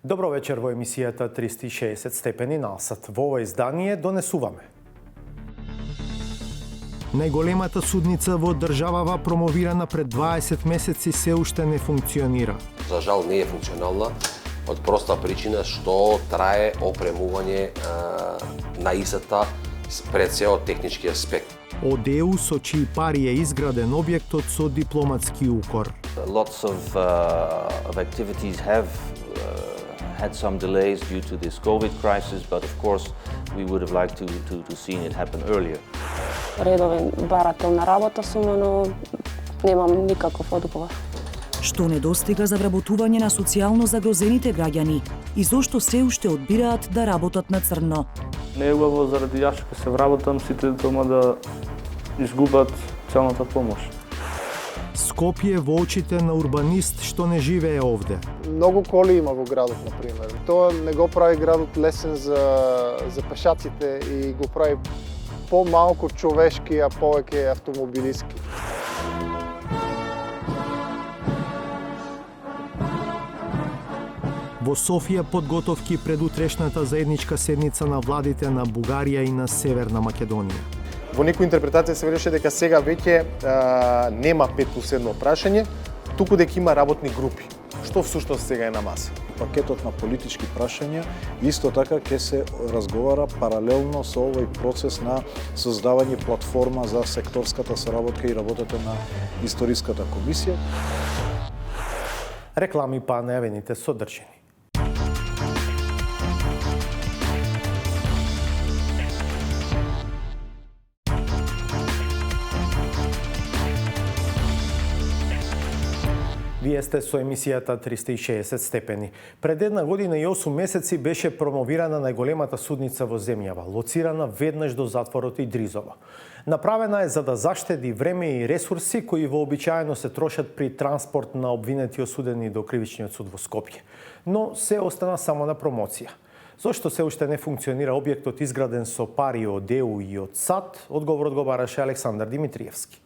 Добро вечер во емисијата 360 степени насат. Во ова издание донесуваме. Најголемата судница во државава промовирана пред 20 месеци се уште не функционира. За жал не е функционална од проста причина што трае опремување на истата пред се од технички аспект. ОДЕУ со чии пари е изграден објектот со дипломатски укор. Lots of activities have had some delays due to this COVID crisis, but of course we would have liked to seen it happen earlier. Редовен барателна работа сум, но немам никаков одговор. Што недостига за вработување на социјално загрозените граѓани и зошто се уште одбираат да работат на црно? Не е убаво заради јас што се вработам сите дома да изгубат целната помош. Скопје во очите на урбанист што не живее овде. Многу коли има во градот, например. Тоа не го прави градот лесен за пешаците и го прави по-малку човешки, а повеќе автомобилиски. Во Софија подготовки пред утрешната заедничка седница на владите на Бугарија и на Северна Македонија. Во некои интерпретација се велеше дека сега веќе нема 5+1 прашање, туку дека има работни групи. Што всушност сега е на маса? Пакетот на политички прашања исто така ќе се разговара паралелно со овој процес на создавање платформа за секторската соработка и работата на историската комисија. Реклами па најавените содржини. Вие сте со емисијата 360 степени. Пред 1 година и 8 месеци беше промовирана најголемата судница во земјава, лоцирана веднаш до затворот Идризово. Направена е за да заштеди време и ресурси кои вообичаено се трошат при транспорт на обвинети осудени до кривичниот суд во Скопје. Но се остана само на промоција. Зошто се уште не функционира објектот изграден со пари од ЕУ и од САД? Одговорот го бараше Александар Димитриевски.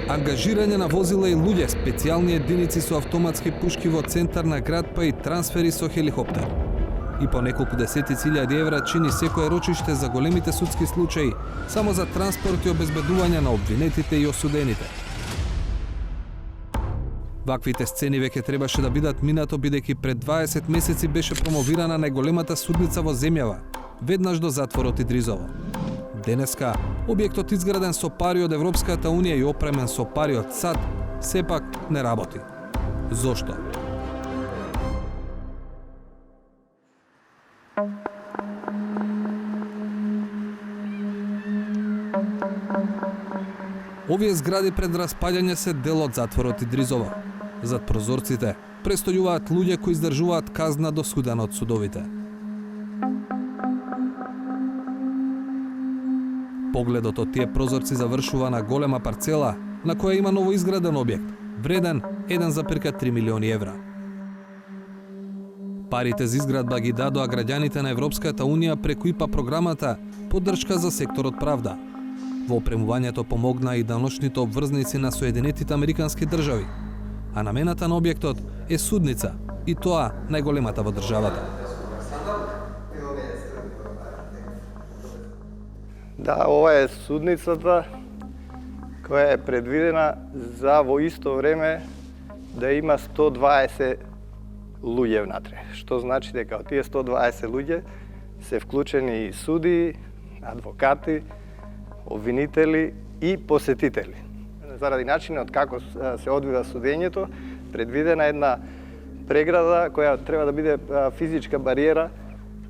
Ангажирање на возила и луѓе, специјални единици со автоматски пушки во центар на град, па и трансфери со хеликоптер. И по неколку десетици илјади евра чини секое рочиште за големите судски случаи, само за транспорт и обезбедување на обвинетите и осудените. Ваквите сцени веќе требаше да бидат минато, бидејќи пред 20 месеци беше промовирана најголемата судница во земјава, веднаш до затворот Идризово. Денеска, објектот изграден со пари од Европската Унија и опремен со пари од САД, сепак не работи. Зошто? Овие згради пред распаѓање се дел од затворот Идризово. Зад прозорците престојуваат луѓе кои издржуваат казна досудена од судовите. Погледот од тие прозорци завршува на голема парцела на која има новоизграден објект, вреден 1,3 милиони евра. Парите за изградба ги дадоа граѓаните на Европската Унија преку ИПА програмата Поддршка за секторот правда. Во опремувањето помогна и даночните обврзници на Соединетите Американски држави, а намената на објектот е судница, и тоа најголемата во државата. Да, ова е судницата која е предвидена за во исто време да има 120 луѓе внатре. Што значи дека од тие 120 луѓе се вклучени и суди, адвокати, обвинители и посетители. Заради начинот како се одвива судењето, предвидена една преграда која треба да биде физичка бариера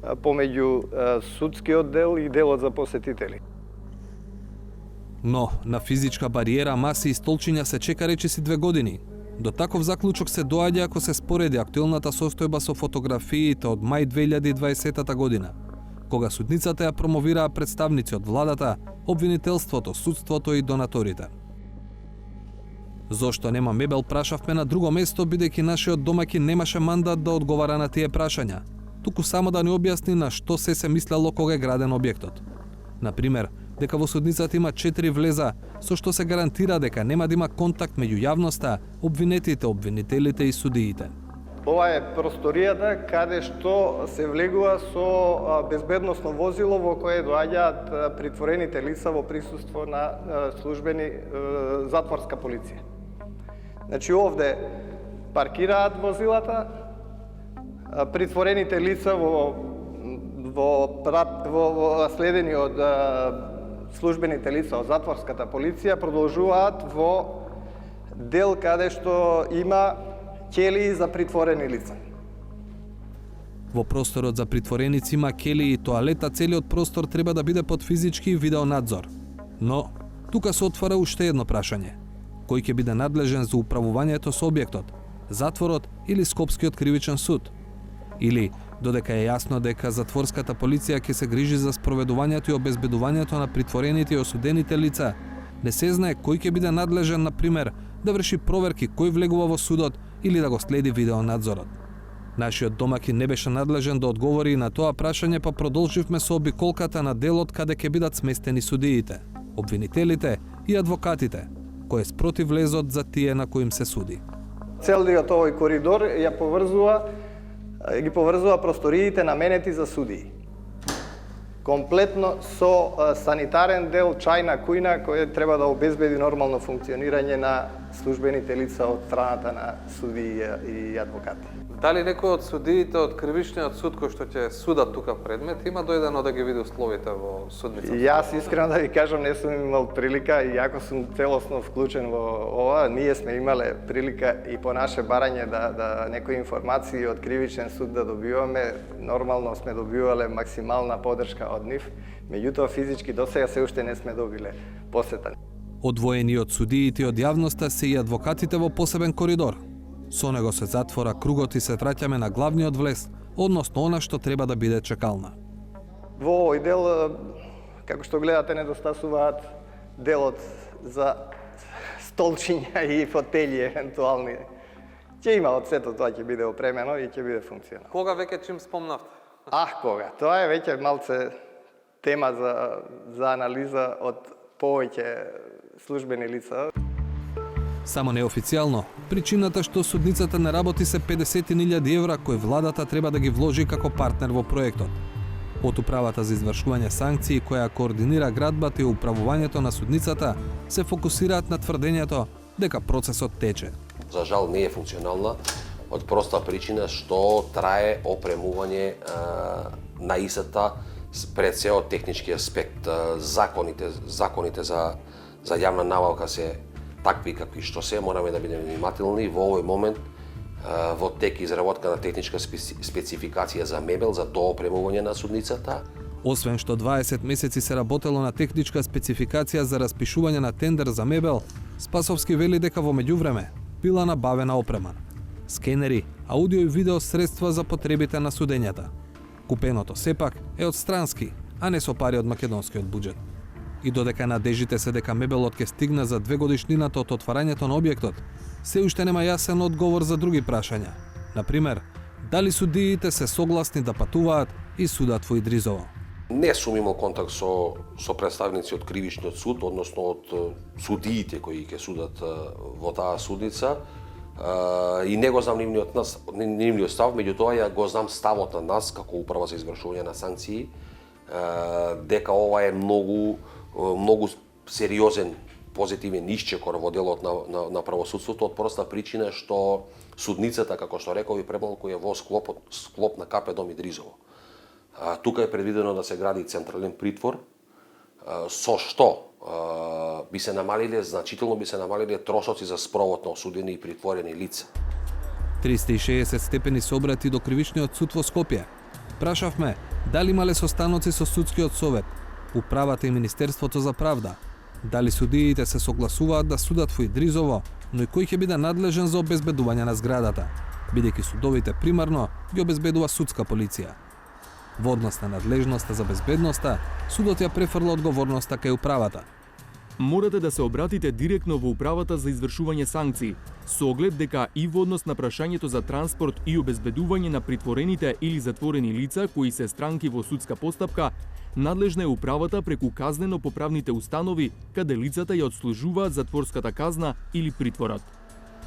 помеѓу судскиот дел и делот за посетители. Но на физичка бариера, маси и столчиња се чека речиси 2 години. До таков заклучок се доаѓа ако се спореди актуелната состојба со фотографиите од мај 2020 година, кога судницата ја промовираа представници од владата, обвинителството, судството и донаторите. Зошто нема мебел, прашавме на друго место, бидејќи нашиот домаќин немаше мандат да одговара на тие прашања, туку само да ни објасни на што се мислело кога е граден објектот. Например, дека во судницата има 4 влеза, со што се гарантира дека нема да има контакт меѓу јавноста, обвинетите, обвинителите и судиите. Ова е просторијата каде што се влегува со безбедносно возило во кое доаѓаат притворените лица во присуство на службени затворска полиција. Значи овде паркираат возилата, притворените лица во следени од службените лица од затворската полиција продолжуваат во дел каде што има ќелии за притворени лица. Во просторот за притвореници има келии и тоалета, целиот простор треба да биде под физички и видеонадзор. Но, тука се отвара уште едно прашање. Кој ќе биде надлежен за управувањето со објектот? Затворот или Скопскиот кривичен суд? Или, додека е јасно дека затворската полиција ќе се грижи за спроведувањето и обезбедувањето на притворените и осудените лица, не се знае кој ќе биде надлежен, например, да врши проверки кој влегува во судот или да го следи видеонадзорот. Нашиот домаќин не беше надлежен да одговори и на тоа прашање, па продолживме со обиколката на делот каде ќе бидат сместени судиите, обвинителите и адвокатите, кој е спротив влезот за тие на кои им се суди. Целиот овој коридор ги поврзува просториите наменети за судии. Комплетно со санитарен дел, чајна кујна која треба да обезбеди нормално функционирање на службените лица од страната на судии и адвокати. Дали некој од судиите од кривичниот суд кој што ќе судат тука предмет има дојдено да ги види условите во судницата? Јас искрено да ви кажам не сум имал прилика, иако сум целосно вклучен во ова, ние сме имале прилика и по наше барање да некои информации од кривичен суд да добиваме. Нормално сме добивале максимална поддршка од нив, меѓутоа физички досега се уште не сме добиле посета. Одвоени од судиите и од јавноста се и адвокатите во посебен коридор. Со него се затвора кругот и се враќаме на главниот влез, односно она што треба да биде чекална. Во овој дел, како што гледате, недостасуваат делот за столчиња и фотели евентуални. Ќе има од сето, тоа ќе биде опремено и ќе биде функционално. Кога веќе чим спомнавте? Кога? Тоа е веќе малце тема за анализа од повеќе службени лица. Само неофицијално, причината што судницата не работи се 50.000 евра кои владата треба да ги вложи како партнер во проектот. Од управата за извршување санкции која координира градбата и управувањето на судницата се фокусираат на тврдењето дека процесот тече. За жал не е функционална од проста причина што трае опремување на истата пред се од технички аспект. Законите за јавна набавка се такви какви што се, мораме да бидеме внимателни. Во овој момент во тек изработка на техничка спецификација за мебел, за тоа опремување на судницата. Освен што 20 месеци се работело на техничка спецификација за распишување на тендер за мебел, Спасовски вели дека во меѓувреме била набавена опрема. Скенери, аудио и видео средства за потребите на судењата. Купеното сепак е од странски, а не со пари од македонскиот буџет. И додека надежите се дека мебелот ќе стигне за 2 годишнината од отварањето на објектот, се уште нема јасен одговор за други прашања. Например, дали судиите се согласни да патуваат и судат во Идризово. Не сум имал контакт со представници од кривичниот суд, односно од судиите кои ќе судат во таа судница, и не го знам нивниот став, меѓутоа ја го знам ставот на нас како управа за извршување на санкции, дека ова е многу сериозен позитивен исчекор во делот на правосудството од проста причина што судницата, како што реков и премалку, е во склоп на КП Дом Идризово. Тука е предвидено да се гради централен притвор, со што значително би се намалиле трошоци за спровод на осудени и притворени лица. 360 степени се обрати до кривичниот суд во Скопје. Прашавме дали имале состаноци со судскиот совет, управата и Министерството за правда, дали судиите се согласуваат да судат во Идризово, но и кој ќе биде надлежен за обезбедување на зградата, бидејќи судовите примарно ги обезбедува судска полиција. Во однос на надлежноста за безбедноста, судот ја префрла одговорноста кај управата. Морате да се обратите директно во управата за извршување санкции, со оглед дека и во однос на прашањето за транспорт и обезбедување на притворените или затворени лица кои се странки во судска постапка, надлежна е управата преку казнено-поправните установи, каде лицата ја одслужуваат затворската казна или притворот.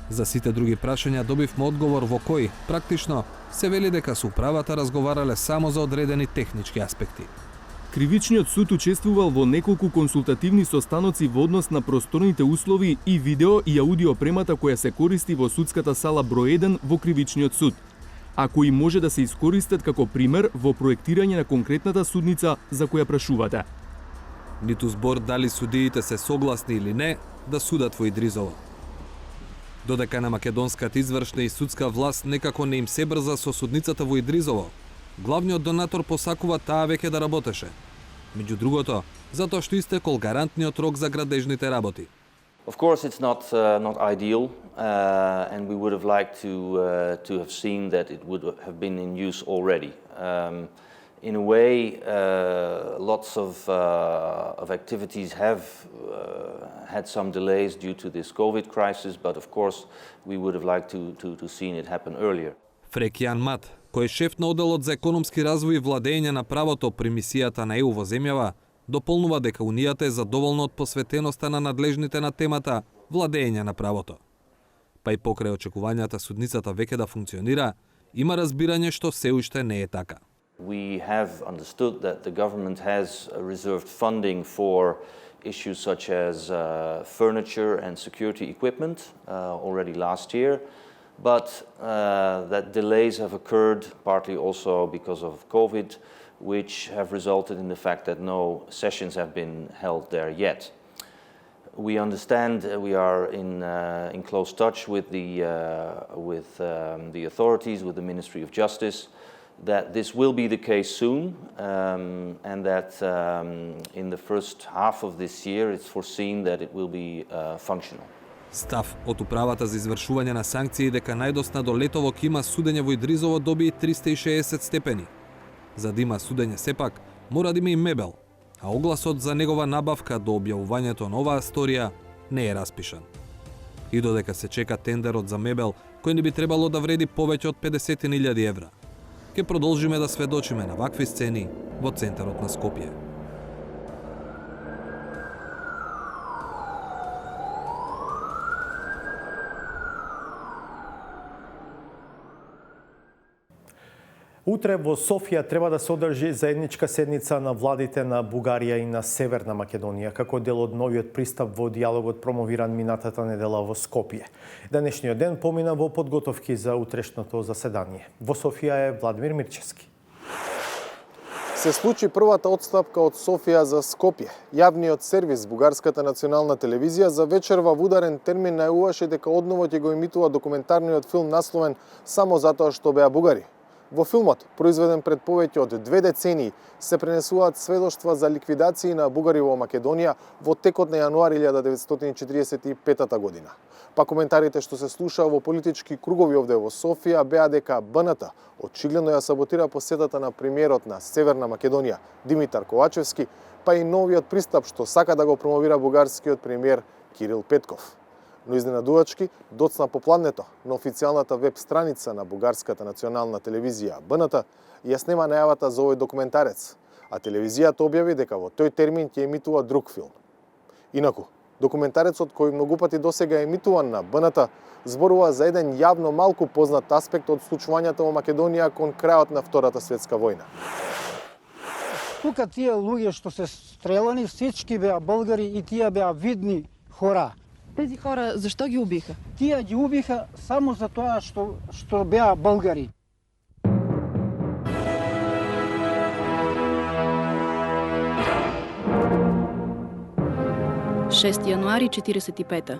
За сите други прашања добивме одговор во кој, практично, се вели дека со управата разговарале само за одредени технички аспекти. Кривичниот суд учествувал во неколку консултативни состаноци во однос на просторните услови и видео и аудио премата која се користи во судската сала број 1 во Кривичниот суд, а кои може да се искористат како пример во проектирање на конкретната судница за која прашувате. Ниту збор дали судиите се согласни или не да судат во Идризово. Додека на македонската извршна и судска власт некако не им се брза со судницата во Идризово, главниот донатор посакува таа веќе да работеше. Меѓу другото, затоа што истекол гарантниот рок за градежните работи. Of course, it's not ideal, and we would have liked to have seen that it would have been in use already. In a way, lots of activities have had some delays due to this COVID crisis, but of course, we would have liked to seen it happen earlier. Фрек Јан Мат, кој е шеф на оделот за економски развој и владење на правото при мисијата на ЕУ во земјава, дополнува дека Унијата е задоволна од посветеноста на надлежните на темата владење на правото. Па и покрај очекувањата судницата веќе да функционира, има разбирање што се уште не е така. We have understood that the government has reserved funding for issues such as furniture and security equipment already last year, but that delays have occurred partly also because of COVID, which have resulted in the fact that no sessions have been held there yet. We understand we are in close touch with the authorities, with the Ministry of Justice, that this will be the case soon, and that in the first half of this year it's foreseen that it will be functional. Став од управата за извршување на санкции дека најдосна до летово ќе има судење во Идризово доби 360 степени. За да има судење сепак, мора да има и мебел, а огласот за негова набавка до објавувањето на оваа сторија не е распишан. И додека се чека тендерот за мебел, кој не би требало да вреди повеќе од 50.000 евра, ќе продолжиме да сведочиме на вакви сцени во центарот на Скопје. Утре во Софија треба да се одржи заедничка седница на владите на Бугарија и на Северна Македонија, како дел од новиот пристап во диалогот промовиран минатата недела во Скопје. Денешниот ден помина во подготовки за утрешното заседание. Во Софија е Владимир Мирчевски. Се случи првата отстапка од Софија за Скопје. Јавниот сервис Бугарската национална телевизија за вечерва во ударен термин најавуваше дека одново ќе го емитува документарниот филм насловен само затоа што беа бугари. Во филмот, произведен пред повеќе од 2 децении, се пренесуваат сведоштва за ликвидации на бугари во Македонија во текот на јануари 1945 година. Па коментарите што се слушаа во политички кругови овде во Софија беа дека БНТ очигледно ја саботира посетата на премиерот на Северна Македонија Димитар Ковачевски, па и новиот пристап што сака да го промовира бугарскиот премиер Кирил Петков. Но изненадувачки, доцна попладнето на официјалната веб страница на Бугарската национална телевизија БНТ ја снема најавата за овој документарец, а телевизијата објави дека во тој термин ќе емитува друг филм. Инаку, документарецот кој многу пати досега емитуван на БНТ зборува за еден јавно малку познат аспект од случувањата во Македонија кон крајот на Втората светска војна. Тука тие луѓе што се стрелани, всички беа българи и тие беа видни хора. Тези хора зашто ги убиха? Тие ги убиха само за тоа што беа българи. Јануари 45-та.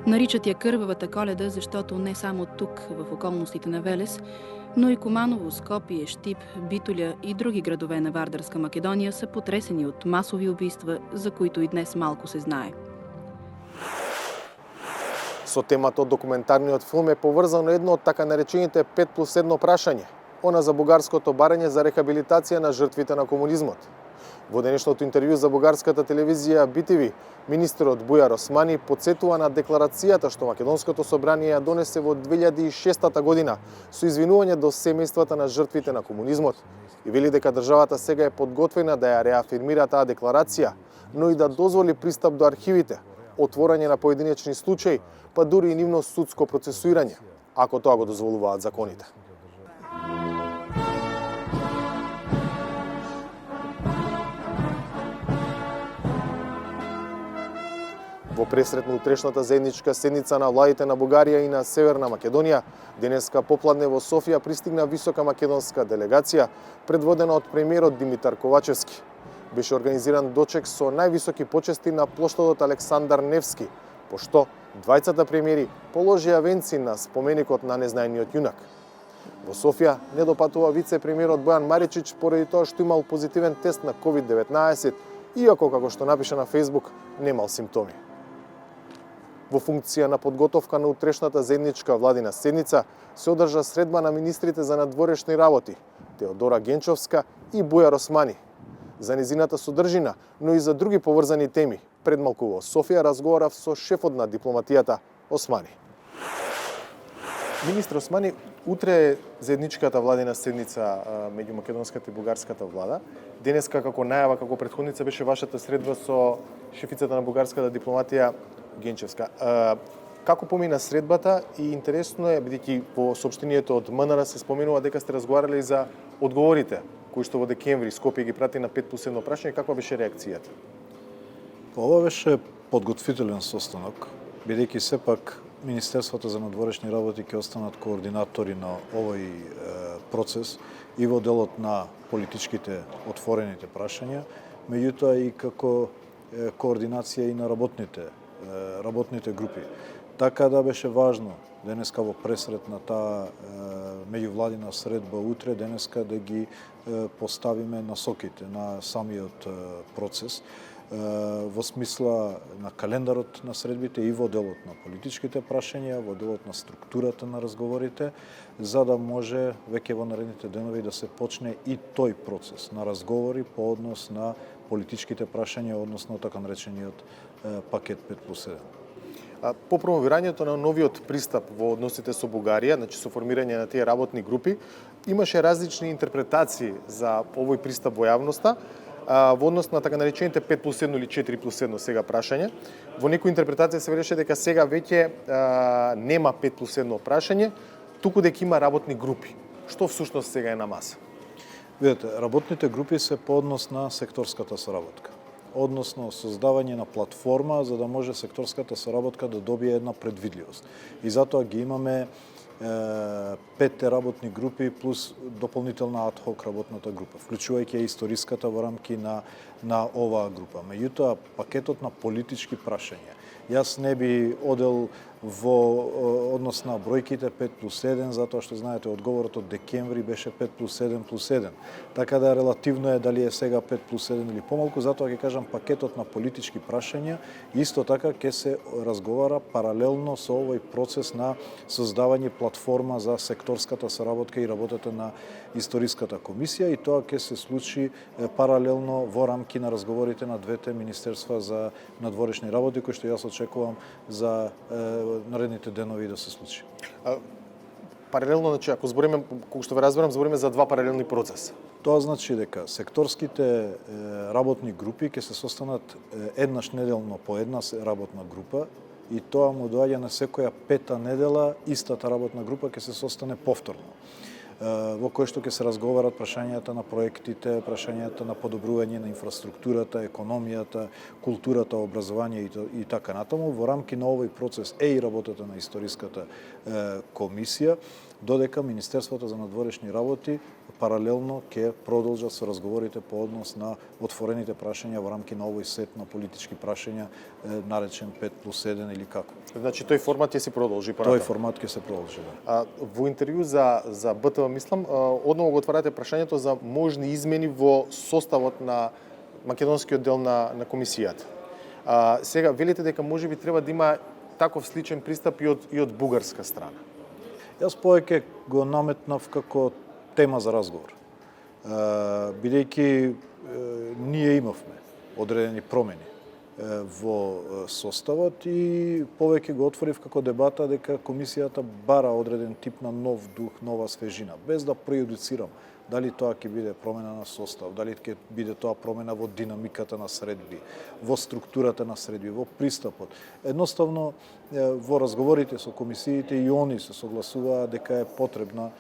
Наричат ја крвавата Коледа, заштото не само тук, в околностите на Велес, но и Куманово, Скопје, Штип, Битолја и други градове на Вардарска Македонија са потресени од масови убиства, за които и днес малку се знае. Со темата од документарниот филм е поврзано едно од така наречените 5+1 прашање, она за бугарското барање за рехабилитација на жртвите на комунизмот. Во денешното интервју за бугарската телевизија BTV, министерот Бујар Османи потсетува на декларацијата што Македонското собрание ја донесе во 2006 година со извинување до семејствата на жртвите на комунизмот и вели дека државата сега е подготвена да ја реафирмира таа декларација, но и да дозволи пристап до архивите, отворање на поединечни случаи, па дури и нивно судско процесуирање, ако тоа го дозволуваат законите. Во пресретно утрешната заедничка седница на владите на Бугарија и на Северна Македонија, денеска попладне во Софија пристигна висока македонска делегација, предводена од премиерот Димитар Ковачевски. Беше организиран дочек со највисоки почести на плоштадот Александар Невски, пошто двајцата премиери положија венци на споменикот на незнаениот јунак. Во Софија не допатува вице-премиерот Бојан Маричич поради тоа што имал позитивен тест на COVID-19, иако, како што напиша на Facebook, немал симптоми. Во функција на подготовка на утрешната заедничка владина седница се одржа средба на министрите за надворешни работи Теодора Генчовска и Бујар Османи. За незината содржина, но и за други поврзани теми, предмалку во Софија разговарав со шефот на дипломатијата Османи. Министр Османи, утре е заедничката владина седница меѓу македонската и бугарската влада. Денеска како најава, како претходница беше вашата средба со шефицата на бугарската дипломатија Генчевска. Како помина средбата и интересно е, бидејќи во соопштението од МНР се споменува дека сте разговарали за одговорите кои што во декември Скопје ги прати на 5+1 прашање, каква беше реакцијата? Ова беше подготвителен состанок, бидејќи сепак Министерството за надворешни работи ќе останат координатори на овој процес и во делот на политичките отворените прашања, меѓутоа и како координација и на работните групи. Така да беше важно денеска во пресрет на таа меѓувладина средба утре, денеска да ги поставиме насоките на самиот процес во смисла на календарот на средбите и во делот на политичките прашања, во делот на структурата на разговорите, за да може веќе во наредните денови да се почне и тој процес на разговори по однос на политичките прашања, односно така наречениот пакет 5+1. По промовирањето на новиот пристап во односите со Бугарија, значи со формирање на тие работни групи, имаше различни интерпретации за овој пристап во јавноста, во однос на така наречените 5+1 или 4+1 сега прашање. Во некои интерпретации се велеше дека сега веќе нема 5+1 прашање, туку дека има работни групи. Што всушност сега е на маса? Видете, работните групи се по однос на секторската соработка. Односно создавање на платформа за да може секторската соработка да добие една предвидливост. И затоа ги имаме 5 работни групи плюс дополнителна адхок работната група, вклучувајќи историската во рамки на оваа група. Меѓутоа, пакетот на политички прашања. Јас не би одел во однос на бројките 5+1, затоа што знаете, одговорот од декември беше 5+1+1. Така да релативно е дали е сега 5+1 или помалку, затоа ќе кажам пакетот на политички прашања, исто така ќе се разговара паралелно со овој процес на создавање платформа за секторската соработка и работата на историската комисија и тоа ќе се случи паралелно во рамки на разговорите на двете министерства за надворешни работи, кои што јас очекувам за наредните денови да се случи. Паралелно, значи, ако збориме, колку што ве разберам, збориме за два паралелни процеса. Тоа значи дека секторските работни групи ќе се состанат еднаш неделно по една работна група и тоа му доаѓа на секоја пета недела истата работна група ќе се состане повторно, во кој што ќе се разговарат прашањата на проектите, прашањата на подобрување на инфраструктурата, економијата, културата, образование и така натаму. Во рамки на овој процес е и работата на историската комисија, додека Министерството за надворешни работи паралелно ќе продолжат со разговорите по однос на отворените прашања во рамки на овој сет на политички прашања, наречен 5+1 или како. Значи тој формат ќе се продолжи понатаму. Тој формат ќе се продолжи, да. Во интервју за БТВ, мислам, одново го отварате прашањето за можни измени во составот на македонскиот дел на комисијата. Сега велите дека можеби треба да има таков сличен пристап и од бугарска страна. Јас повеќе го наметнав како тема за разговор. Бидејќи ние имавме одредени промени во составот и повеќе го отворив како дебата дека комисијата бара одреден тип на нов дух, нова свежина, без да преюдицирам дали тоа ќе биде промена на состав, дали ќе биде тоа промена во динамиката на средби, во структурата на средби, во пристапот. Едноставно, во разговорите со комисиите и они се согласуваа дека е потребна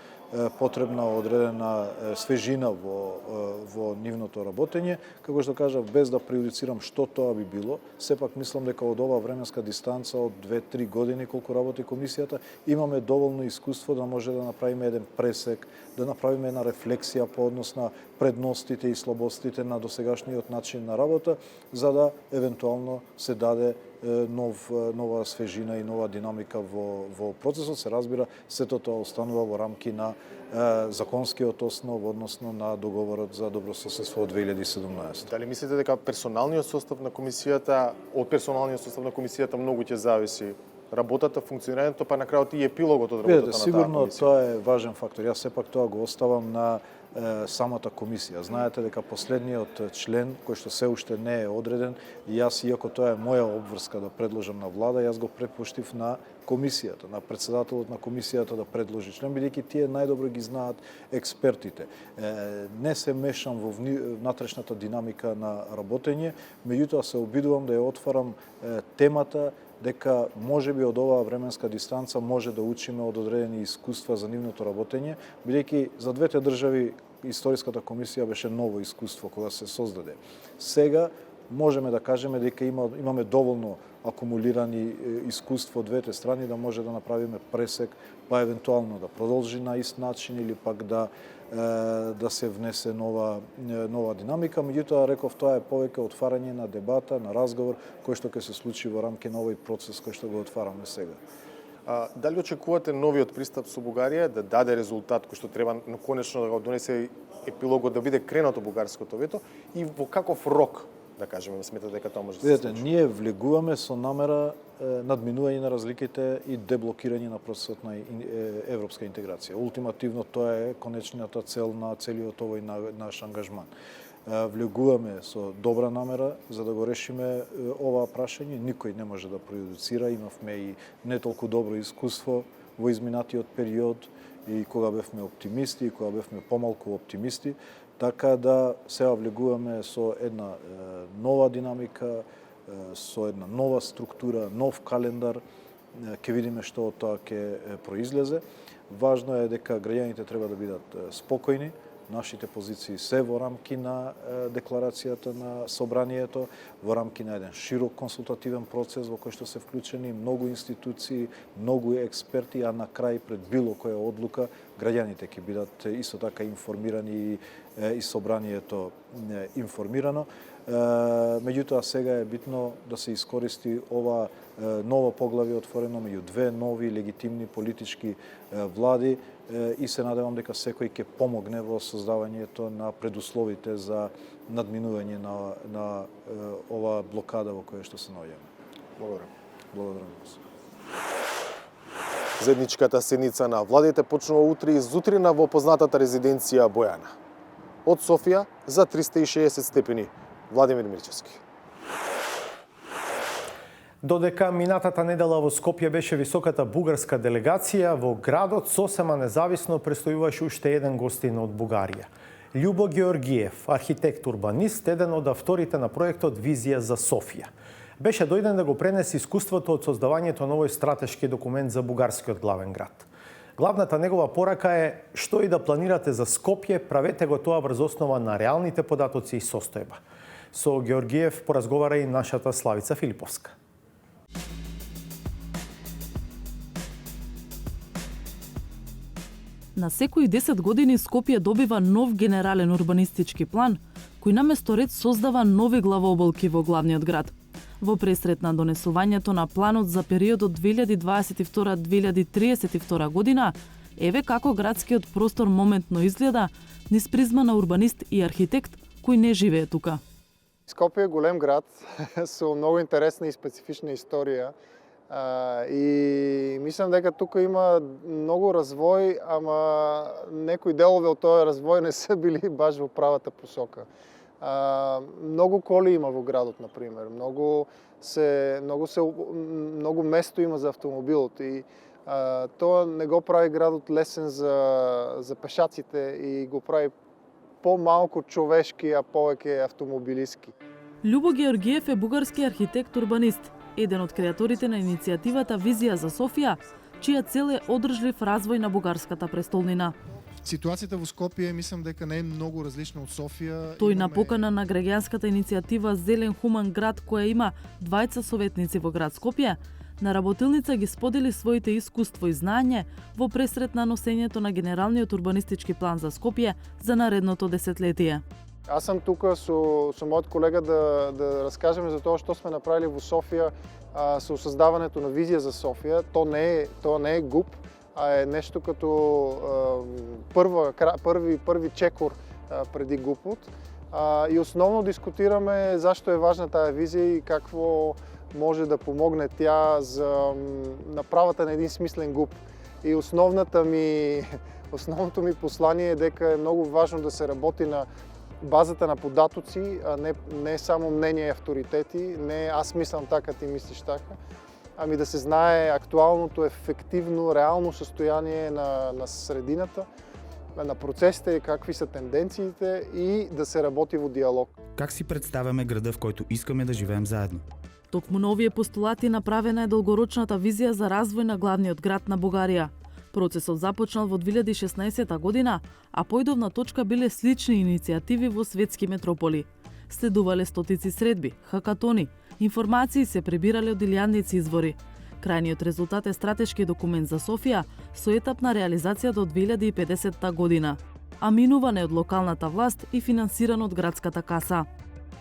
одредена свежина во нивното работење. Како што кажав, без да преюдицирам што тоа би било, сепак мислам дека од оваа временска дистанца од 2-3 години колку работи комисијата, имаме доволно искуство да може да направиме еден пресек, да направиме една рефлексија по однос на предностите и слабостите на досегашниот начин на работа, за да евентуално се даде нова свежина и нова динамика во процесот. Се разбира, сето тоа останува во рамки на законскиот основ, односно на договорот за добрососедство од 2017. Дали мислите дека од персоналниот состав на комисијата многу ќе зависи работата, функционирањето, па на крајот и епилогот од работата на таа комисија? Сигурно тоа е важен фактор. Јас сепак тоа го оставам на самата комисија. Знаете дека последниот член, кој што се уште не е одреден, јас, иако тоа е моја обврска да предложам на влада, јас го препуштив на комисијата, на претседателот на комисијата да предложи член, бидејќи тие најдобро ги знаат експертите. Не се мешам во внатрешната динамика на работење, меѓутоа се обидувам да ја отварам темата дека можеби од оваа временска дистанца може да учиме од одредени искуства за нивното работење, бидејќи за двете држави историската комисија беше ново искуство кога се создаде. Сега можеме да кажеме дека имаме доволно акумулирани искуство од двете страни да може да направиме пресек, па евентуално да продолжи на ист начин или пак да се внесе нова динамика. Меѓутоа, реков, тоа е повеќе отварање на дебата, на разговор, кој што ќе се случи во рамки на овој процес кој што го отвараме сега. Дали очекувате новиот пристап со Бугарија да даде резултат кој што треба конечно да го донесе епилогот, да биде кренато бугарското вето и во каков рок, да кажеме, сметате дека тоа може да се случи? Видете, ние влегуваме со намера надминување на разликите и деблокирање на процесот на европска интеграција. Ултимативно тоа е конечната цел на целиот овој наш ангажман. Влегуваме со добра намера за да го решиме ова прашање. Никој не може да преюдицира, имавме и не толку добро искуство во изминатиот период и кога бевме оптимисти и кога бевме помалку оптимисти, така да сега влегуваме со една нова динамика, со една нова структура, нов календар, ќе видиме што од тоа ќе произлезе. Важно е дека граѓаните треба да бидат спокојни, нашите позиции се во рамки на декларацијата на собранието, во рамки на еден широк консултативен процес во кој што се вклучени многу институции, многу експерти, а на крај пред било која одлука граѓаните ќе бидат исто така информирани и собранието информирано. Меѓутоа сега е битно да се искористи ова ново поглавје отворено меѓу две нови легитимни политички влади и се надевам дека секој ќе помогне во создавањето на предусловите за надминување на ова блокада во која што се наоѓаме. Благодарам. Благодарам. Заедничката седница на владите почнува утре и зутрина во познатата резиденција Бојана. Од Софија за 360 степени. Владимир Мирчевски. Додека минатата недела во Скопје беше високата бугарска делегација, во градот сосема независно престојуваше уште еден гостин од Бугарија. Љубо Георгиев, архитект-урбанист, еден од авторите на проектот Визија за Софија. Беше дојден да го пренесе искуството од создавањето на овој стратешки документ за бугарскиот главен град. Главната негова порака е што и да планирате за Скопје, правете го тоа врз основа на реалните податоци и состојба. Со Георгиев поразговара и нашата Славица Филиповска. На секои 10 години Скопје добива нов генерален урбанистички план, кој наместо ред создава нови главооболки во главниот град. Во пресрет на донесувањето на планот за периодот 2022-2032 година, еве како градскиот простор моментно изгледа низ призма на урбанист и архитект кој не живее тука. Скопје е голем град со многу интересна и специфична историја. И мислам дека тука има многу развој, ама некои делови од тој развој не се били баш во правата посока. Много коли има во градот, например. Много место има за автомобилот и тоа не го прави градот лесен за пешаците и го прави по-малку човешки, а повеќе автомобилиски. Љубо Георгиев е бугарски архитект-урбанист, еден од креаторите на иницијативата Визија за Софија, чија цел е одржлив развој на бугарската престолнина. Ситуацијата во Скопје мислам дека не е многу различна од Софија. Тој на покана на граѓанската иницијатива Зелен хуман град, која има 20 советници во град Скопје, на работилница ги сподели своите искуство и знаење во пресрет на носењето на генералниот урбанистички план за Скопје за наредното десетлетие. Аз сум тука со мојот колега да раскажеме за тоа што сме направили во Софија со создаването на визија за Софија. Тоа не е ГУП, а е нешто като први чекор преди ГУПот. И основно дискутираме зашто е важна таа визија и какво може да помогне тя за направата на един смислен ГУП. И основното ми послание е дека е много важно да се работи на базата на податоци, а не само мнение и авторитети, не аз мислам така, ти мислиш така, ами да се знае актуалното, ефективно, реално състояние на средината, на процесите и какви са тенденциите и да се работи во диалог. Как си представяме града, в който искаме да живеем заедно? Токму на овие постулати направена е долгорочната визија за развој на главниот град на Бугарија. Процесот започнал во 2016 година, а појдовна точка биле слични иницијативи во светски метрополи. Следувале стотици средби, хакатони, информации се прибирале од илјадници извори. Крајниот резултат е стратешки документ за Софија со етапна реализација до 2050 година, а минуване од локалната власт и финансиран од градската каса.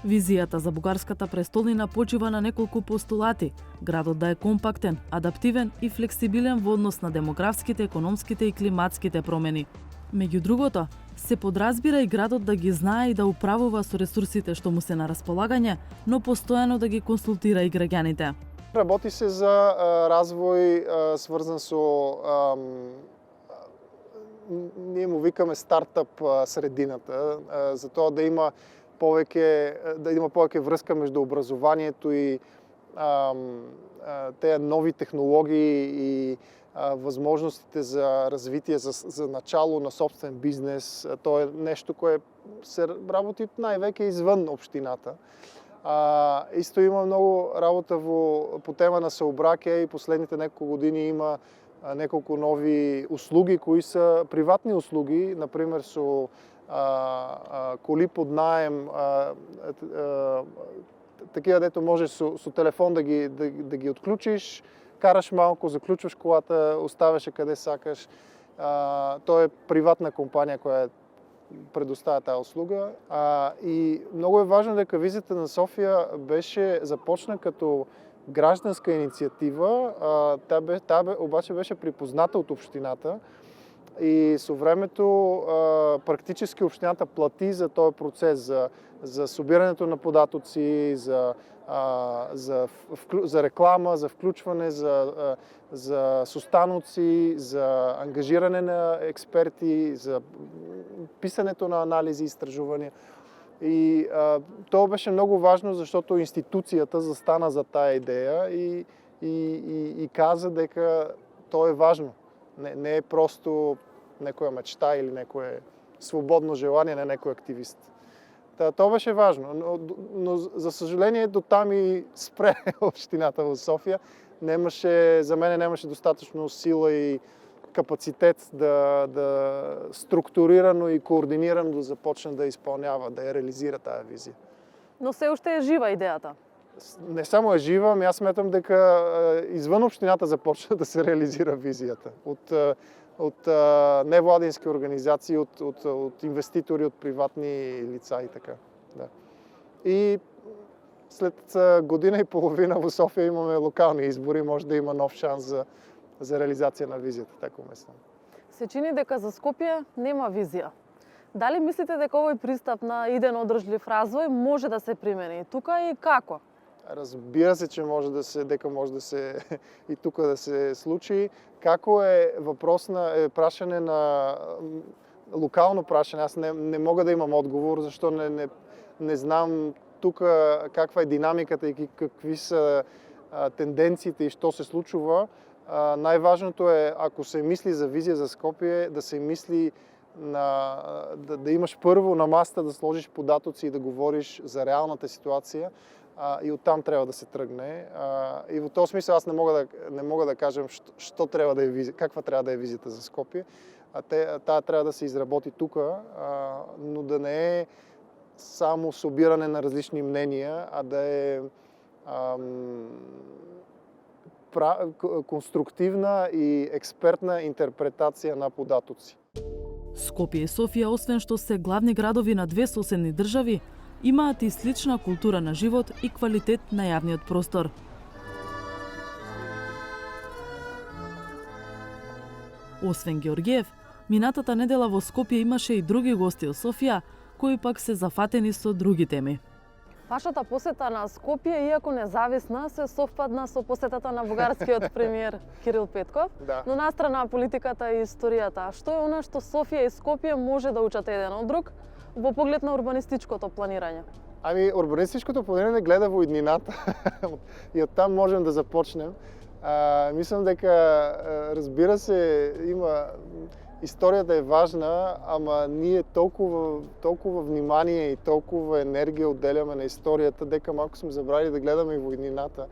Визијата за бугарската престолнина почива на неколку постулати: градот да е компактен, адаптивен и флексибилен во однос на демографските, економските и климатските промени. Меѓу другото, се подразбира и градот да ги знае и да управува со ресурсите што му се на располагање, но постојано да ги консултира и граѓаните. Работи се за развој сврзан со ние му викаме стартап средината, за тоа да има повеќе врска меѓу образованието и тези нови технологии и възможностите за развитие, за начало на собствен бизнес. То е нещо, кое се работи най-веќе извън общината. Исто има много работа по тема на съобраќај и последните неколку години има неколку нови услуги, кои са приватни услуги, например со коли под наем, такива дето можеш со телефон да ги отключиш, караш малко, заклучваш колата, оставяш я къде сакаш. То е приватна компания, която предоставя тази услуга. И много е важно дека визията на София започна като гражданска инициатива, тя обаче беше припозната от общината. И со времето практически общината плати за този процес, за събирането на податоци, за реклама, за включване, за состаноци, за ангажиране на експерти, за писането на анализи и изтражувания. И това беше много важно, защото институцията застана за тая идея и каза дека то е важно. Не е просто некоја мечта или некое свободно желание на некој активист. Това беше важно, но за съжаление до там и спре общината в София. За мен нямаше достатъчно сила и капацитет да структурирано и координирано да започне да изпълнява, да я реализира тая визия. Но все още е жива идеята. Не само е жива, ами аз сметам дека извън общината започна да се реализира визията. От невладински организации, от инвеститори, от приватни лица и така. Да. И след година и половина в София имаме локални избори, може да има нов шанс за реализация на визията, така мислам. Се чини дека за Скопје нема визија. Дали мислите дека овој пристап на иден одржлив развој може да се примени тука и како? Разбира се, че може да се и тук да се случи. Како е въпрос на прашане на локално прашане, аз не мога да имам отговор, защо Не знам тука каква е динамиката и какви са тенденциите и що се случва. Най-важното е, ако се мисли за визия за Скопие, да се мисли да имаш първо на масата да сложиш податоци и да говориш за реалната ситуация, и оттам трябва да се тръгне. И в този смисъл аз не мога да кажем що трябва да е визия, каква трябва да е визията за Скопие. Тая трябва да се изработи тук, но да не е само събиране на различни мнения, а да е конструктивна и експертна интерпретация на податоци. Скопје и Софија, освен што се главни градови на две соседни држави, имаат и слична култура на живот и квалитет на јавниот простор. Освен Георгиев, минатата недела во Скопје имаше и други гости од Софија, кои пак се зафатени со други теми. Вашата посета на Скопје, иако независна, се совпадна со посетата на бугарскиот премиер Кирил Петков, Да. но настрана политиката и историјата. Што е она што Софија и Скопје може да учат еден од друг во поглед на урбанистичкото планирање? Ами, урбанистичкото планирање гледа во иднината и оттам можем да започнем. Мислам дека, разбира се, историјата е важна, ама ние толкова внимание и толкова енергија отделяме на историјата, дека малку сме забравили да гледаме и во иднината.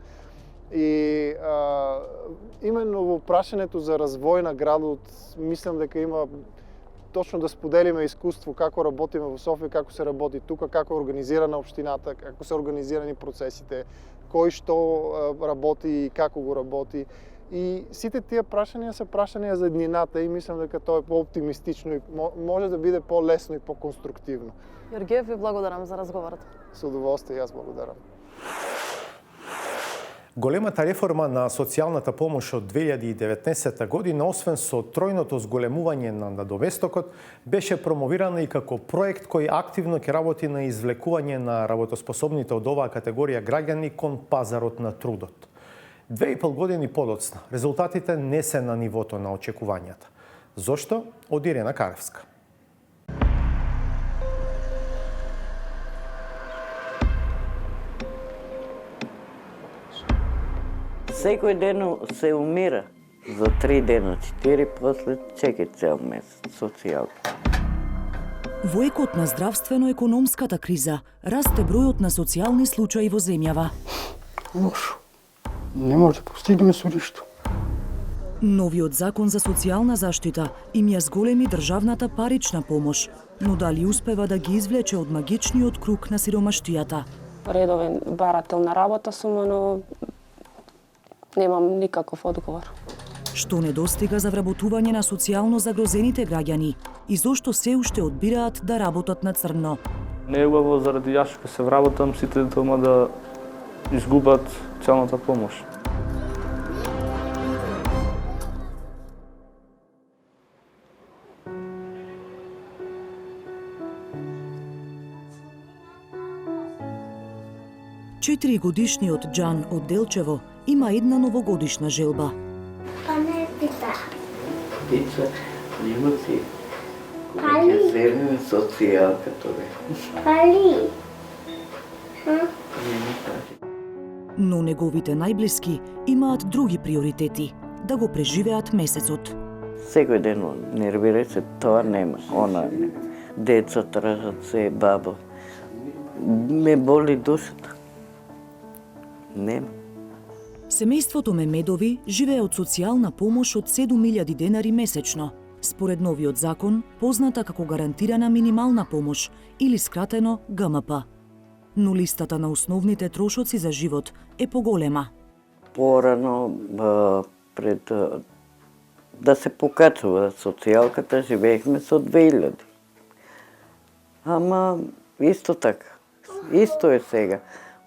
И именно во прашањето за развој на градот, мислам дека има точно да споделиме искуство како работиме во Софија, како се работи тука, како е организирана општината, како се организирани процесите, кој што работи и како го работи. И сите тие прашања се прашања за еднината и мислам дека тоа е по-оптимистично и може да биде по-лесно и по-конструктивно. Георгиев, ви благодарам за разговорот. Со удоволствие, јас благодарам. Големата реформа на социјалната помош од 2019 година, освен со тројното зголемување на надовестокот, беше промовирана и како проект кој активно ќе работи на извлекување на работоспособните од оваа категорија граѓани кон пазарот на трудот. 2,5 години подоцна, резултатите не се на нивото на очекувањата. Зошто? Од Ирена Каревска. Секој ден се умира за 3 дена, 4, после чеки цел месец, социјалка. Во екот на здравствено-економската криза расте бројот на социјални случаи во земјава. Лошо. Не може да постигнеме со ништо. Новиот закон за социјална заштита им ја зголеми државната парична помош, но дали успева да ги извлече од магичниот круг на сиромаштијата? Редовен барател на работа сум, но немам никаков одговор. Што недостига за вработување на социјално загрозените граѓани и зошто се уште одбираат да работат на црно? Не е убаво заради јас што се вработам сите дома да изгубат социјалната помош. Четиригодишниот Џан од Делчево има една новогодишна желба. Па не пита. Дица, нема си. Кога ќе земеме социјалката, бе. Пали. Нема таки. Но неговите најблиски имаат други приоритети – да го преживеат месецот. Секој ден нервира се, тоа нема, она нема. Деца тражат се, баба. Ме боли душата. Нема. Семејството Мемедови живее од социјална помош од 7.000 денари месечно, според новиот закон, позната како гарантирана минимална помош или скратено ГМП. Но листата на основните трошоци за живот е поголема. Порано, пред да се покачува социјалката, живеехме со 2000. Ама исто така, исто е сега.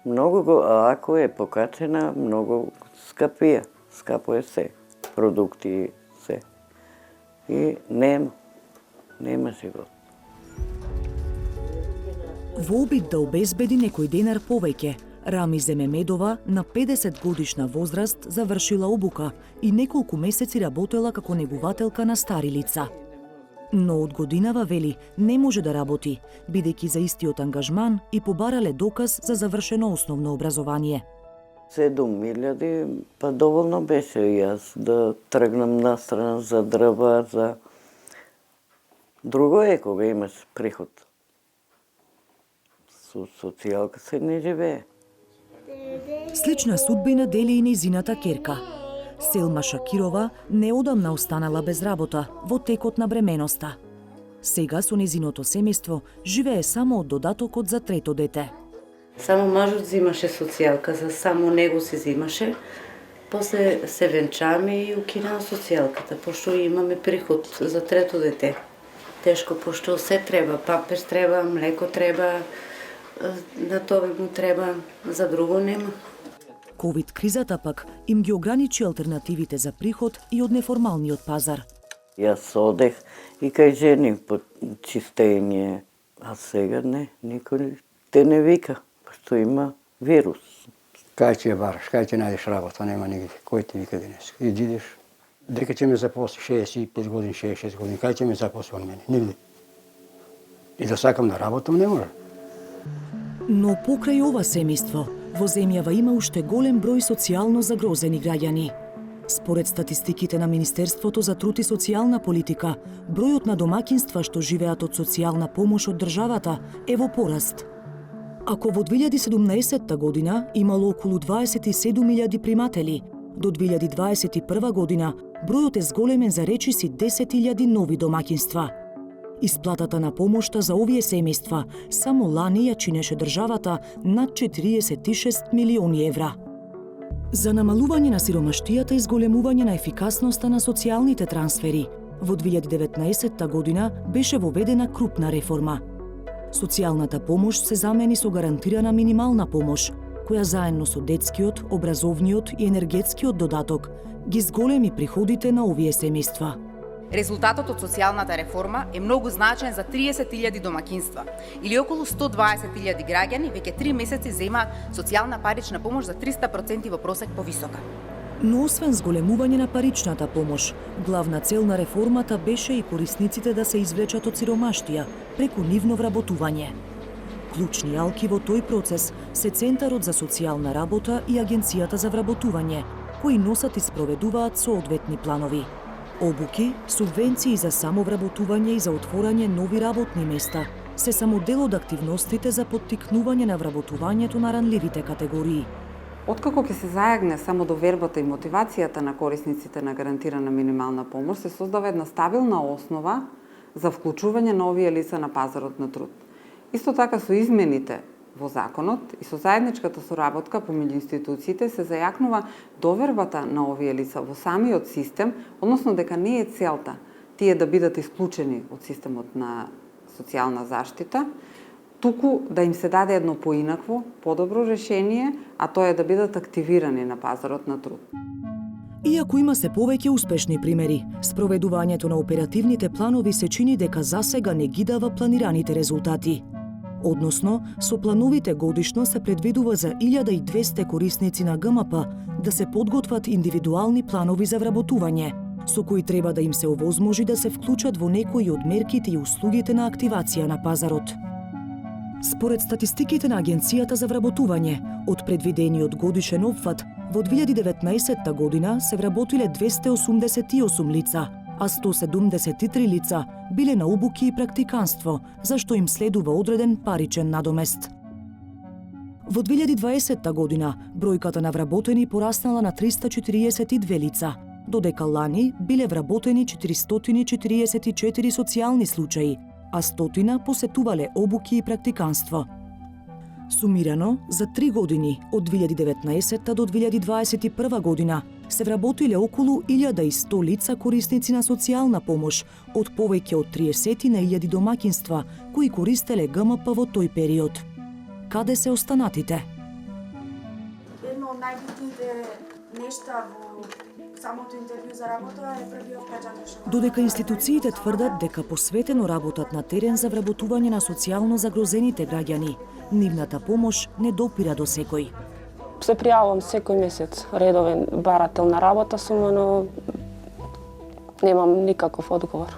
Ако е покачена, многу скапија. Скапо е се. Продукти се. И нема живот. Во обид да обезбеди некој денар повеќе, Рамизе Мемедова на 50 годишна возраст завршила обука и неколку месеци работела како негувателка на стари лица. Но од годинава, вели, не може да работи, бидејќи за истиот ангажман и побарале доказ за завршено основно образование. 7.000, па доволно беше и јас да тргнам настрана за дрва, за... Друго е кога имаш приход. Со социјалка се не живее. Слична судбина дели и нејзината керка. Селма Шакирова неодамна останала без работа во текот на бременоста. Сега со нејзиното семејство живее само од додатокот за трето дете. Само мажот взимаше социјалка, за само него се взимаше. После се венчаме и укинаа социјалката, пошто имаме приход за трето дете. Тешко, пошто се треба, памперс треба, млеко треба, на тоа му треба, за друго нема. Ковид кризата пак им ги ограничи алтернативите за приход и од неформалниот пазар. Јас одех и кај жени по чистење, а сега не, никој те не вика, што има вирус. Кај ќе бараш, кај ќе најдеш работа, нема нигде. Кој ти вика денес? Идиш, дека ќе ме запосли 65 години, 66 години, кај ќе ме запосли он мене? Нигде. И да сакам да работам, не може. Но покрај ова семејство, во земјава има уште голем број социјално загрозени граѓани. Според статистиките на Министерството за труд и социјална политика, бројот на домаќинства што живеат од социјална помош од државата е во пораст. Ако во 2017 година имало околу 27.000 приматели, до 2021 година бројот е зголемен за речиси 10.000 нови домаќинства. Исплатата на помошта за овие семејства само лани ја чинеше државата над 46 милиони евра. За намалување на сиромаштијата и зголемување на ефикасноста на социјалните трансфери, во 2019 година беше воведена крупна реформа. Социјалната помош се замени со гарантирана минимална помош, која заедно со детскиот, образовниот и енергетскиот додаток ги зголеми приходите на овие семејства. Резултатот од социјалната реформа е многу значаен за 30.000 домаќинства или околу 120.000 граѓани веќе 3 месеци земаат социјална парична помош за 300% во просек повисока. Но освен зголемување на паричната помош, главна цел на реформата беше и корисниците да се извлечат од сиромаштија преку нивно вработување. Клучни алки во тој процес се Центарот за социјална работа и Агенцијата за вработување, кои носат и спроведуваат соодветни планови. Обуки, субвенции за самовработување и за отворање нови работни места се само дел од активностите за поттикнување на вработувањето на ранливите категории. Откако ќе се зајагне само довербата и мотивацијата на корисниците на гарантирана минимална помош, се создава една стабилна основа за вклучување на овие лица на пазарот на труд. Исто така со измените во законот и со заедничката соработка помеѓу институциите се зајакнува довербата на овие лица во самиот систем, односно дека не е целта тие да бидат исклучени од системот на социјална заштита, туку да им се даде едно поинакво, подобро решение, а тоа е да бидат активирани на пазарот на труд. Иако има се повеќе успешни примери, спроведувањето на оперативните планови се чини дека засега не ги дава планираните резултати. Односно, со плановите годишно се предвидува за 1200 корисници на ГМП да се подготват индивидуални планови за вработување, со кои треба да им се овозможи да се вклучат во некои од мерките и услугите на активација на пазарот. Според статистиките на Агенцијата за вработување, од предвидениот годишен опфат, во 2019 година се вработиле 288 лица, а 173 лица биле на обуки и практиканство, за што им следува одреден паричен надомест. Во 2020 година бројката на вработени пораснала на 342 лица, додека лани биле вработени 444 социјални случаи, а 100 посетувале обуки и практиканство. Сумирано, за 3 години, од 2019 до 2021 година, се вработиле околу 1100 лица корисници на социјална помош од повеќе од 30.000 домаќинства кои користеле ГМП во тој период. Каде се останатите? Едно од најбитните нешта во самото интервју за работа е првиот печат. Додека институциите тврдат дека посветено работат на терен за вработување на социјално загрозените граѓани, нивната помош не допира до секој. Се пријавам секој месец, редовен барател на работа сум, но немам никаков одговор.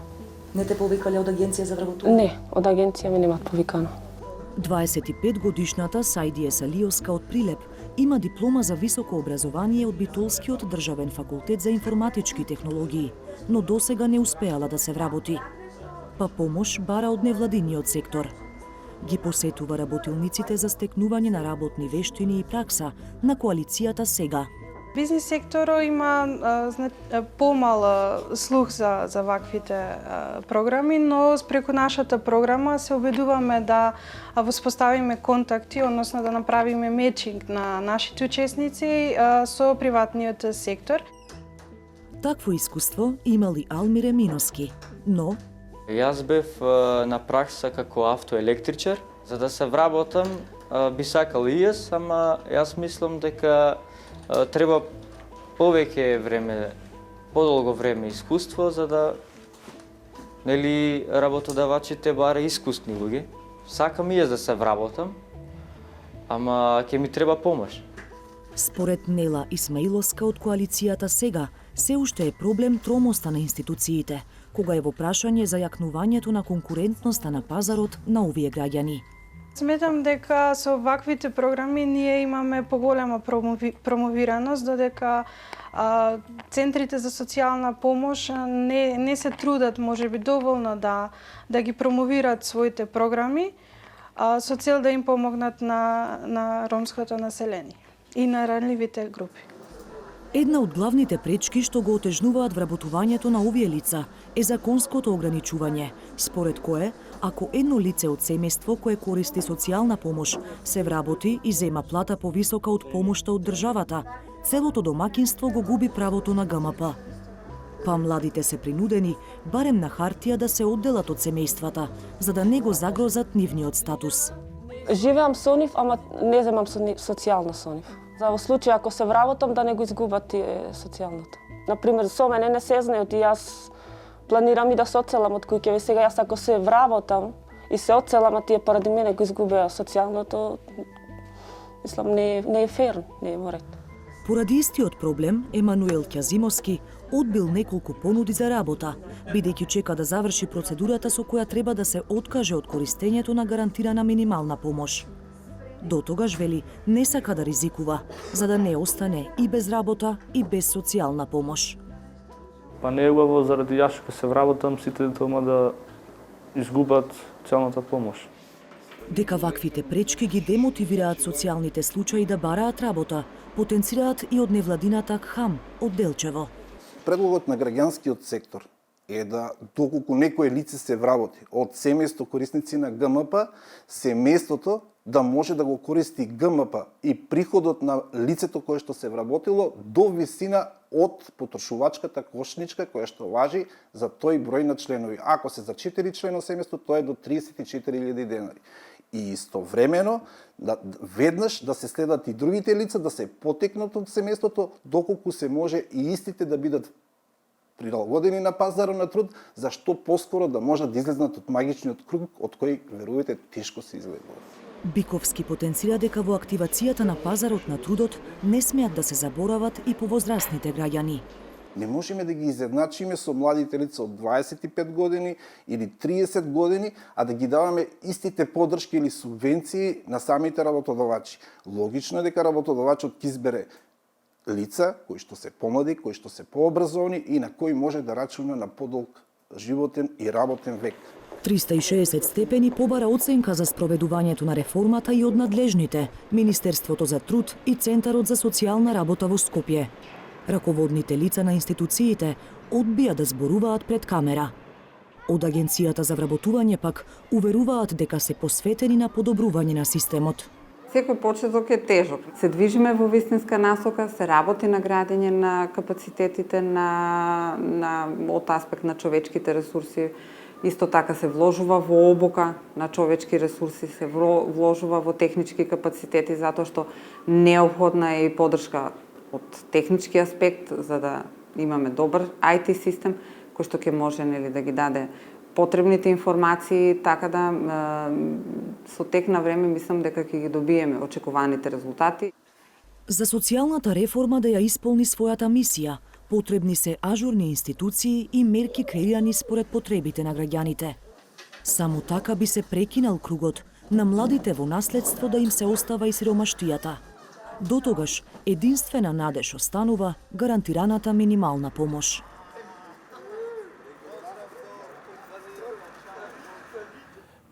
Не те повикале од агенција за вработување? Не, од агенција ми немат повикано. 25-годишната Сајдие Салиоска од Прилеп има диплома за високо образование од Битолскиот државен факултет за информатички технологии, но досега не успеала да се вработи. Па помош бара од невладиниот сектор. Ги посетува работилниците за стекнување на работни вештини и пракса на коалицијата Сега. Бизнес секторот има помал слух за ваквите програми, но преку нашата програма се обидуваме да воспоставиме контакти, односно да направиме мечинг на нашите учесници со приватниот сектор. Такво искуство имали Алмире Миноски, но Јас бев на пракса како автоелектричар. За да се вработам, би сакал и јас, ама јас мислам дека треба повеќе време, подолго време искуство за да работодавачите бара искусни луѓе. Сакам и јас да се вработам, ама ќе ми треба помош. Според Нела Исмаиловска од коалицијата Сега, се уште е проблем тромоста на институциите, кога е во прашање за јакнувањето на конкурентноста на пазарот на овие граѓани. Сметам дека со ваквите програми ние имаме поголема промовираност, додека центрите за социјална помош не се трудат можеби доволно да ги промовираат своите програми со цел да им помогнат на ромското население и на ранливите групи. Една од главните пречки што го отежнуваат вработувањето на овие лица е законското ограничување, според кое, ако едно лице од семејство кое користи социјална помош се вработи и зема плата повисока од помошта од државата, целото домаќинство го губи правото на ГМП. Па младите се принудени, барем на хартија, да се одделат од семејствата, за да не го загрозат нивниот статус. Живеам со нив, ама не земам социјално со нив. За во случај ако се вработам да не го изгубат социјалното. Например, со мене не се знаат и јас планирам и да се одселам од куќа. И сега јас ако се вработам и се одселам, а тие поради мене го изгубеа социјалното, мислам не е фер, не е во ред. Поради истиот проблем, Емануел Ќазимовски одбил неколку понуди за работа, бидејќи чека да заврши процедурата со која треба да се откаже од користењето на гарантирана минимална помош. До тогаш, вели, не сака да ризикува, за да не остане и без работа и без социјална помош. Па не е убаво заради јас што се вработам сите дома да изгубат социјалната помош. Дека ваквите пречки ги демотивираат социјалните случаи да бараат работа, потенцираат и од невладината КХАМ од Делчево. Предлогот на граѓанскиот сектор е да доколку некое лице се вработи од семејство корисници на ГМП, семејството да може да го користи ГМП и приходот на лицето кое што се вработило до висина од потрошувачката кошничка која што важи за тој број на членови. Ако се за 4 члено семејство, тоа е до 34.000 денари. И истовремено, веднаш да се следат и другите лица, да се потекнат од семејството, доколку се може и истите да бидат прилагодени на пазарот на труд, зашто поскоро да можат да излезнат од магичниот круг, од кој, верувате, тешко се излегува. Биковски потенцира дека во активацијата на пазарот на трудот не смеат да се заборават и повозрастните граѓани. Не можеме да ги изедначиме со младите лица од 25 години или 30 години, а да ги даваме истите поддршки или субвенции на самите работодавачи. Логично е дека работодавачот ќе избере лица кои што се помлади, кои што се пообразовани и на кои може да рачуна на подолг животен и работен век. 360 степени побара оценка за спроведувањето на реформата и од надлежните, Министерството за труд и Центарот за социјална работа во Скопје. Раководните лица на институциите одбија да зборуваат пред камера. Од Агенцијата за вработување пак уверуваат дека се посветени на подобрување на системот. Секој почеток е тежок. Се движиме во вистинска насока, се работи на градење на капацитетите од аспект на човечките ресурси. Исто така се вложува во обука на човечки ресурси, се вложува во технички капацитети, затоа што неопходна е и поддршка од технички аспект, за да имаме добар IT систем, кој што ќе може да ги даде потребните информации, така да со тек на време мислам дека ќе ги добиеме очекуваните резултати. За социјалната реформа да ја исполни својата мисија, Потребни се ажурни институции и мерки креирани според потребите на граѓаните. Само така би се прекинал кругот на младите во наследство да им се остава и сиромаштијата. Дотогаш единствена надеж останува гарантираната минимална помош.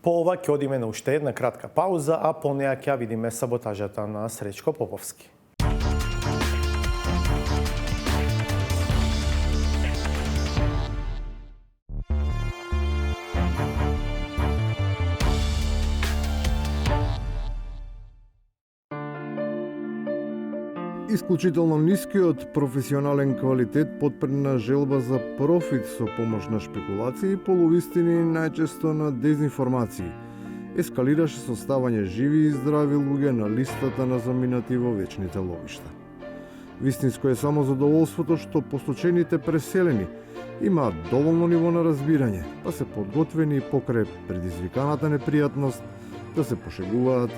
По ова ќе одиме на уште една кратка пауза, а по неа ќе видиме саботажата на Сречко Поповски. Исклучително нискиот професионален квалитет потпрена желба за профит со помош на шпекулации, полувистини и најчесто на дезинформации. Ескалираше со ставање живи и здрави луѓе на листата на заминати во вечните ловишта. Вистинско е само задоволството што постучените преселени имаат доволно ниво на разбирање, па се подготвени покрај предизвиканата непријатност да се пошегуваат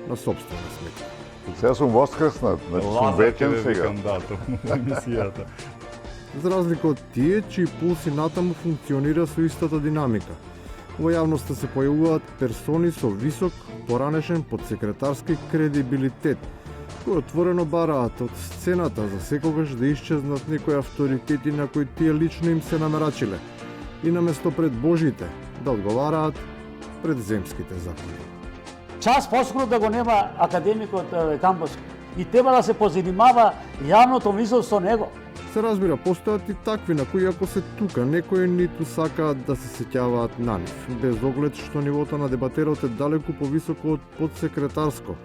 на сопствена сметка. Сега сум воскреснат, значи сум вечен сега. емисијата. За разлика од тие, чии пулси натаму функционира со истата динамика. Во јавноста се појавуваат персони со висок, поранешен подсекретарски кредибилитет, кои отворено бараат од сцената за секогаш да исчезнат некои авторитети на кои тие лично им се намерачиле и наместо пред Божите да одговараат пред земските закони. Час поскоро да го нема академикот Камбовски и треба да се позанимава јавното мисло со него. Се разбира, постојат и такви на кои ако се тука, некои ниту сакаат да се сеќаваат на нив, без оглед што нивото на дебатерот е далеку повисоко од подсекретарско.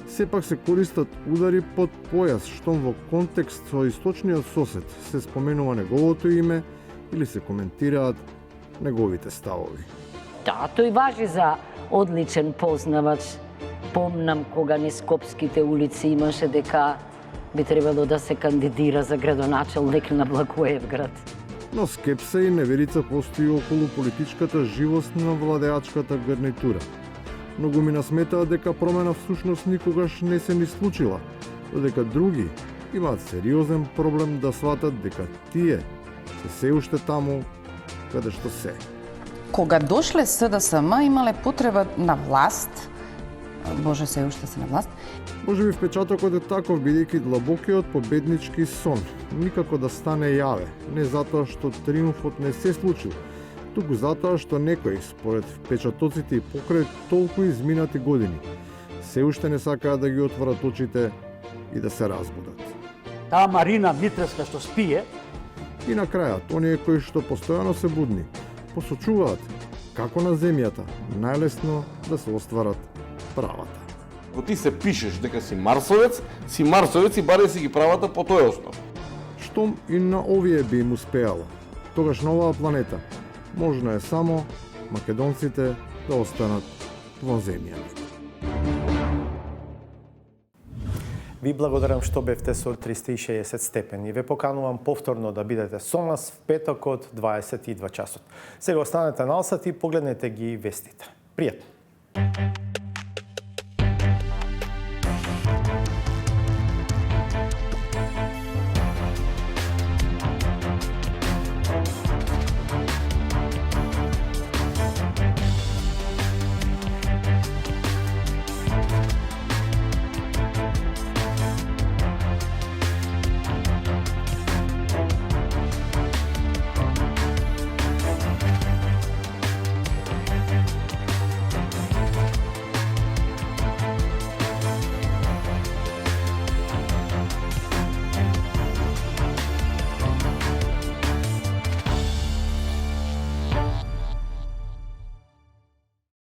Сепак се користат удари под појас, штом во контекст со источниот сосед се споменува неговото име или се коментираат неговите ставови. Да, тој важи за одличен познавач. Помнам кога низ Скопските улици имаше дека би требало да се кандидира за градоначелник на Благоевград. Но скепса и неверица постои околу политичката живост на владеачката гарнитура. Многумина сметаат дека промена всушност никогаш не се ни случила, додека други имаат сериозен проблем да сватат дека тие се уште таму каде што се. Кога дошле СДСМ имале потреба на власт, Боже, се уште се на власт. Може би впечатокот е таков, бидејќи длабокиот победнички сон никако да стане јаве, не затоа што триумфот не се случил, туку затоа што некои, според впечатоците и покрај толку изминати години, се уште не сакаат да ги отворат очите и да се разбудат. Таа Марина Митреска што спие. И на крајот, оние кои што постојано се будни, посочуваат како на земјата најлесно да се остварат правата. Ако ти се пишеш дека си марсовец и баре си ги правата по тој основ. Штом и на овие би им успеало, тогаш на оваа планета можно е само македонците да останат во земјата. Ви благодарам што бевте со 360 степени. Ве поканувам повторно да бидете со нас в петок од 22 часот. Сега останете на алсат и погледнете ги вестите. Пријатно!